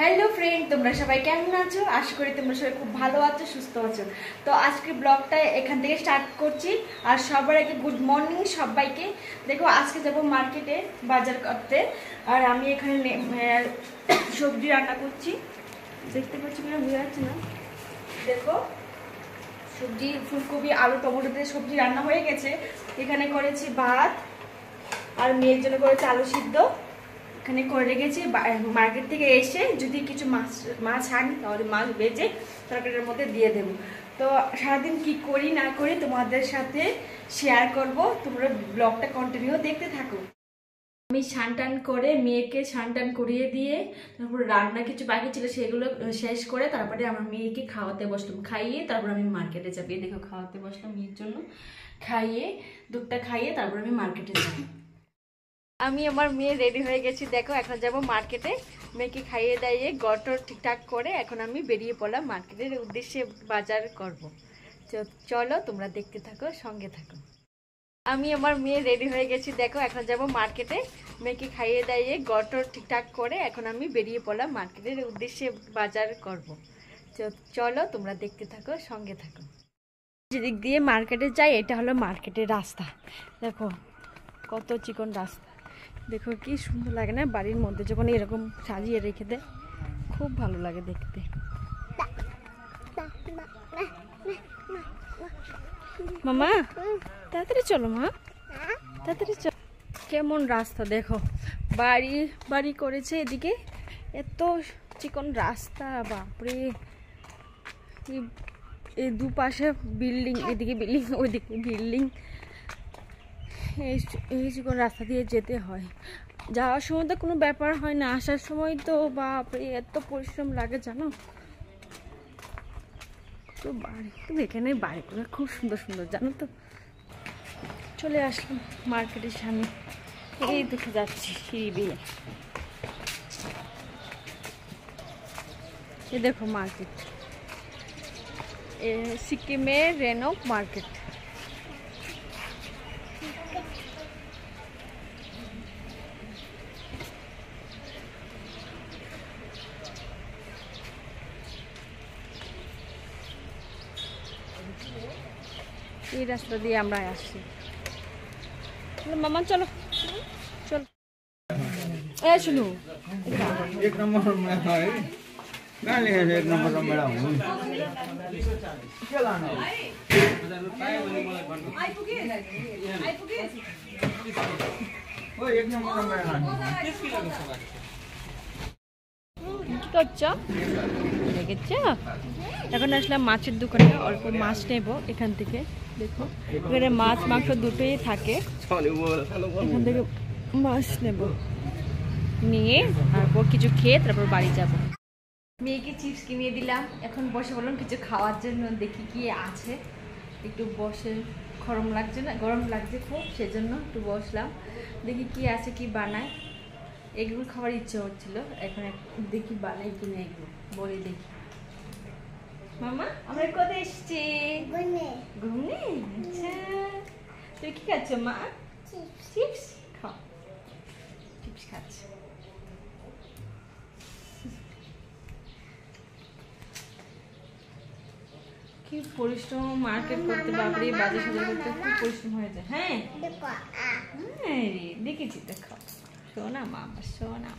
Hello friend তোমরা সবাই কেমন আছো? আশা করি তোমরা সবাই খুব ভালো আছো, সুস্থ আছো। তো আজকে ব্লগটা এখান থেকে স্টার্ট করছি। আর সবার আগে গুড মর্নিং সবাইকে। দেখো আজকে যাব মার্কেটে বাজার করতে। আর আমি এখানে সবজি রান্না করছি, দেখতে পাচ্ছি কিনা বোঝা যাচ্ছে না। দেখো সবজি ফুলকপি আলু টমেটো দিয়ে সবজি রান্না হয়ে গেছে। এখানে করেছি ভাত আর মেয়ের জন্য করেছি আলু সিদ্ধ। এখানে করে রেখেছি, মার্কেট থেকে এসে যদি কিছু মাছ আনি তাহলে মাছ ভেজে তরকারির মধ্যে দিয়ে দেব। তো সারাদিন কি করি না করি তোমাদের সাথে শেয়ার করব, তোমরা ব্লগটা কন্টিনিউ দেখতে থাকো। আমি স্নান করে মেয়েকে স্নান করিয়ে দিয়ে তারপরে রান্না কিছু বাকি ছিল সেগুলো শেষ করে তারপরে আমার মেয়েকে খাওয়াতে বসলাম, খাইয়ে তারপর আমি মার্কেটে যাবি। দেখো খাওয়াতে বসলাম মেয়ের জন্য, খাইয়ে দুধটা খাইয়ে তারপর আমি মার্কেটে যাব। আমি আমার মেয়ে রেডি হয়ে গেছি, দেখো এখন যাব মার্কেটে। মেয়েকে খাইয়ে দাইয়ে গটর ঠিকঠাক করে এখন আমি বেরিয়ে পড়লাম মার্কেটের উদ্দেশ্যে, বাজার করব। চলো তোমরা দেখতে থাকো, সঙ্গে থাকো। আমি আমার মেয়ে রেডি হয়ে গেছি, দেখো এখন যাব মার্কেটে। মেয়েকে খাইয়ে দাইয়ে গটর ঠিকঠাক করে এখন আমি বেরিয়ে পড়লাম মার্কেটের উদ্দেশ্যে, বাজার করব। চলো তোমরা দেখতে থাকো, সঙ্গে থাকো। যেদিক দিয়ে মার্কেটে যাই এটা হলো মার্কেটের রাস্তা। দেখো কত চিকন রাস্তা, দেখো কি সুন্দর লাগে না? বাড়ির মধ্যে যখন এরকম সাজিয়ে রেখে দেয় খুব ভালো লাগে দেখতে। মামা তাড়াতাড়ি চলো, মা তাড়াতাড়ি চলো। কেমন রাস্তা দেখো, বাড়ি বাড়ি করেছে এদিকে, এত চিকন রাস্তা, বাপরে। এই দুপাশে বিল্ডিং, এদিকে বিল্ডিং ওইদিকে বিল্ডিং। এই চিকন রাস্তা দিয়ে যেতে হয়। যাওয়ার সময় তো কোনো ব্যাপার হয় না, আসার সময় তো বাপরে এত পরিশ্রম লাগে জানো। তো বাড়ি কিন্তু এখানে বাড়িগুলো খুব সুন্দর সুন্দর জানো তো। চলে আসলাম মার্কেটের সামনে, এই দেখে যাচ্ছি সিঁড়ি বেয়ে। এই দেখো মার্কেট, সিকিমের রেনক মার্কেট। এই রাস্তা দিয়ে আমরা আসছি। মামা চলো চলো, এই শুনো एक नंबर में है ना, ले एक नंबर में मेरा हूं चला ना ओ एक नंबर में मेरा কি করছো? দেখেছো এখন আসলাম মাছের দোকানে, অল্প মাছ নেব এখান থেকে। দেখো এখানে মাছ মাংস দুটোই থাকে, এখান থেকে মাছ নেব, নিয়ে তারপর কিছু খেয়ে তারপর বাড়ি যাব। মেয়েকে চিপস কিনে দিলাম, এখন বসে বললাম কিছু খাওয়ার জন্য, দেখি কি আছে। একটু বসে গরম লাগছে না, গরম লাগছে খুব, সেজন্য একটু বসলাম, দেখি কি আছে কি বানায়। এগুলো খাবার ইচ্ছে হচ্ছিল, এখন দেখি বানাই কিনা এগুলো বলে দেখি। মামা আমরা কোথায় এসেছি? ঘুমনে। আচ্ছা তুই কি খাচ্ছ মা? চিপস খাও, চিপস খাচ্ছ। কি পরিশ্রম মার্কেট করতে, বাপরে বাজার সাজার করতে খুব পরিশ্রম হয়ে যায়। হ্যাঁ হ্যাঁ রে দেখেছি, দেখো শোনা মামা শোনা,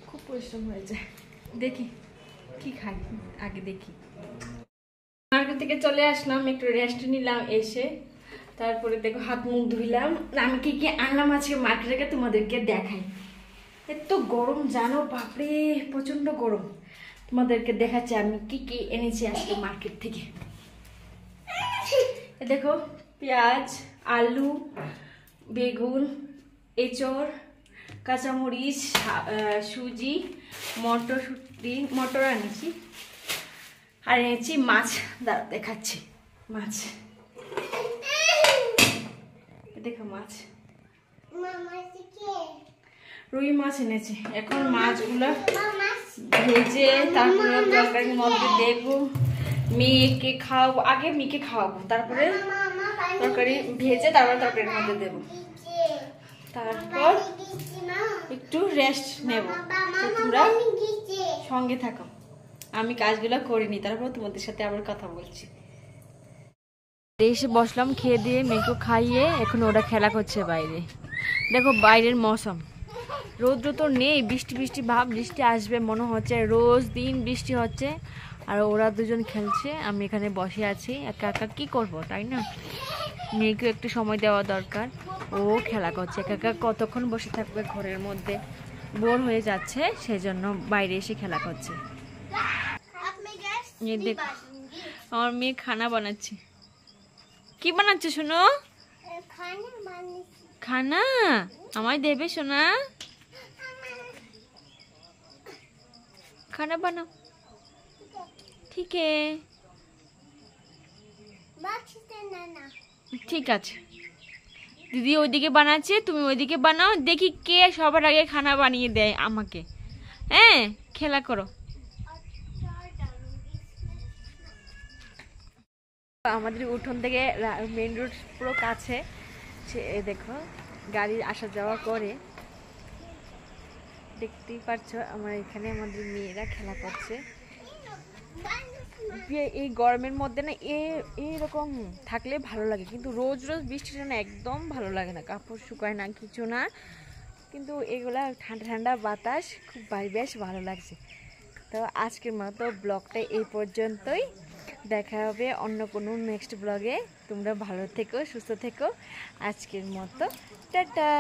খুব পরিশ্রম হয়ে যায়। দেখি কি খাই আগে দেখি। মার্কেট থেকে চলে আসলাম, একটু রেস্ট নিলাম, এসে তারপরে দেখো হাত মুখ ধুইলাম। আমি কি কি আনলাম আজকে মার্কেট থেকে তোমাদেরকে দেখাই। এত গরম জানো, বাপরে প্রচন্ড গরম। তোমাদেরকে দেখাচ্ছি আমি কি কি এনেছি আজকে মার্কেট থেকে। দেখো পেঁয়াজ, আলু, বেগুন, এঁচড়, কাঁচামরিচ, সুজি, মটরশুঁটি, মটর আনিছি, আর এনেছি মাছ। দাঁড়া দেখাচ্ছি মাছ, দেখো মাছ, রুই মাছ এনেছি। এখন মাছগুলো ভেজে তারপরে তরকারির মধ্যে দেবো, মেয়েকে খাওয়াবো। আগে মেয়েকে খাওয়াবো, তারপরে তরকারি ভেজে তারপরে তরকারির মধ্যে দেবো। তারপর একটু রেস্ট নেব। তো তোমরা সঙ্গে থাকো, আমি কাজগুলো করিনি, তারপর তোমাদের সাথে আবার কথা বলছি। এসে বসলাম, খেয়ে দিয়ে মেয়েকে খাইয়ে, এখন ওরা খেলা করছে বাইরে। দেখো বাইরের মৌসুম, রৌদ্র তো নেই, বৃষ্টি বৃষ্টি ভাব, বৃষ্টি আসবে মনে হচ্ছে, রোজ দিন বৃষ্টি হচ্ছে। আর ওরা দুজন খেলছে, আমি এখানে বসে আছি একা একা, কি করব তাই না? মেয়েকে একটু সময় দেওয়া দরকার। ও খেলা করছে একা একা, কতক্ষণ বসে থাকবে ঘরের মধ্যে, বোর হয়ে যাচ্ছে, সেজন্য বাইরে এসে খেলা করছে। দেখো আমার মেয়ে খানা বানাচ্ছে। কি বানাচ্ছে শোনো? খানা আমায় দেবে সোনা? খানা বানাও। ঠিক ঠিক আছে, দিদি ওইদিকে বানাচ্ছে, তুমি ওইদিকে বানাও, দেখি কে সবার আগে খানা বানিয়ে দেয় আমাকে। হ্যাঁ, খেলা করো। আমাদের উঠোন থেকে মেইন রোড পুরো কাছে, দেখো গাড়ি আসা যাওয়া করে, দেখতেই পাচ্ছ। আমার এখানে আমাদের মেয়েরা খেলা করছে। এই গরমের মধ্যে না এইরকম থাকলে ভালো লাগে, কিন্তু রোজ রোজ বৃষ্টিটা না একদম ভালো লাগে না, কাপড় শুকায় না, কিছু না। কিন্তু এগুলা ঠান্ডা ঠান্ডা বাতাস খুব বেশ ভালো লাগছে। তো আজকের মতো ব্লগটা এই পর্যন্তই, দেখা হবে অন্য কোনো নেক্সট ব্লগে। তোমরা ভালো থেকো, সুস্থ থেকো। আজকের মতো টাটা।